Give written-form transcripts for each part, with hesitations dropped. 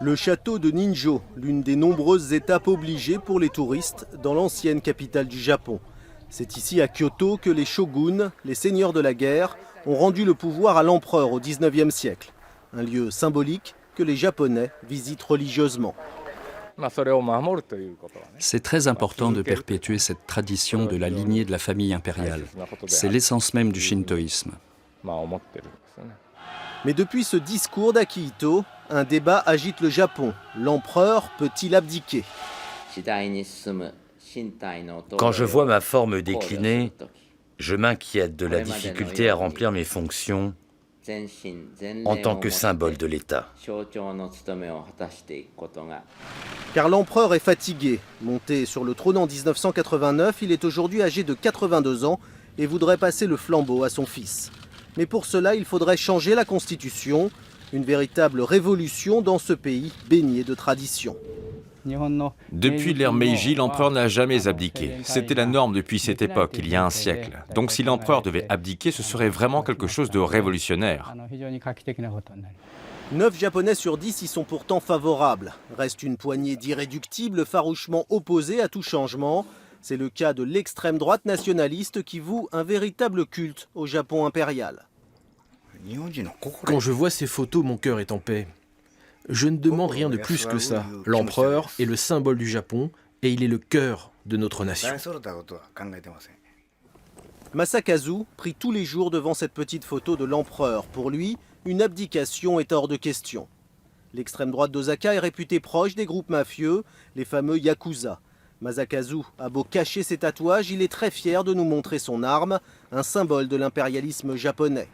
Le château de Ninjo, l'une des nombreuses étapes obligées pour les touristes dans l'ancienne capitale du Japon. C'est ici à Kyoto que les shoguns, les seigneurs de la guerre, ont rendu le pouvoir à l'empereur au XIXe siècle. Un lieu symbolique que les Japonais visitent religieusement. C'est très important de perpétuer cette tradition de la lignée de la famille impériale. C'est l'essence même du shintoïsme. Mais depuis ce discours d'Akihito, un débat agite le Japon. L'empereur peut-il abdiquer ? Quand je vois ma forme décliner, je m'inquiète de la difficulté à remplir mes fonctions en tant que symbole de l'État. Car l'empereur est fatigué. Monté sur le trône en 1989, il est aujourd'hui âgé de 82 ans et voudrait passer le flambeau à son fils. Mais pour cela, il faudrait changer la constitution, une véritable révolution dans ce pays baigné de tradition. Depuis l'ère Meiji, l'empereur n'a jamais abdiqué. C'était la norme depuis cette époque, il y a un siècle. Donc si l'empereur devait abdiquer, ce serait vraiment quelque chose de révolutionnaire. 9 Japonais sur 10 y sont pourtant favorables. Reste une poignée d'irréductibles farouchement opposés à tout changement. C'est le cas de l'extrême droite nationaliste qui voue un véritable culte au Japon impérial. Quand je vois ces photos, mon cœur est en paix. Je ne demande rien de plus que ça. L'empereur est le symbole du Japon et il est le cœur de notre nation. Masakazu prie tous les jours devant cette petite photo de l'empereur. Pour lui, une abdication est hors de question. L'extrême droite d'Osaka est réputée proche des groupes mafieux, les fameux Yakuza. Masakazu a beau cacher ses tatouages, il est très fier de nous montrer son arme, un symbole de l'impérialisme japonais.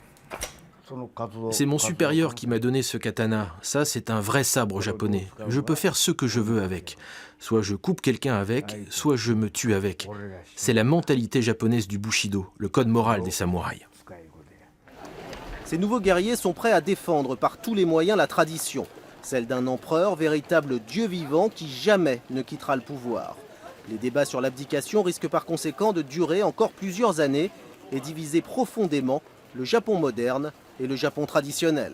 C'est mon supérieur qui m'a donné ce katana. Ça, c'est un vrai sabre japonais. Je peux faire ce que je veux avec. Soit je coupe quelqu'un avec, soit je me tue avec. C'est la mentalité japonaise du Bushido, le code moral des samouraïs. Ces nouveaux guerriers sont prêts à défendre par tous les moyens la tradition, celle d'un empereur, véritable dieu vivant qui jamais ne quittera le pouvoir. Les débats sur l'abdication risquent par conséquent de durer encore plusieurs années et diviser profondément le Japon moderne et le Japon traditionnel.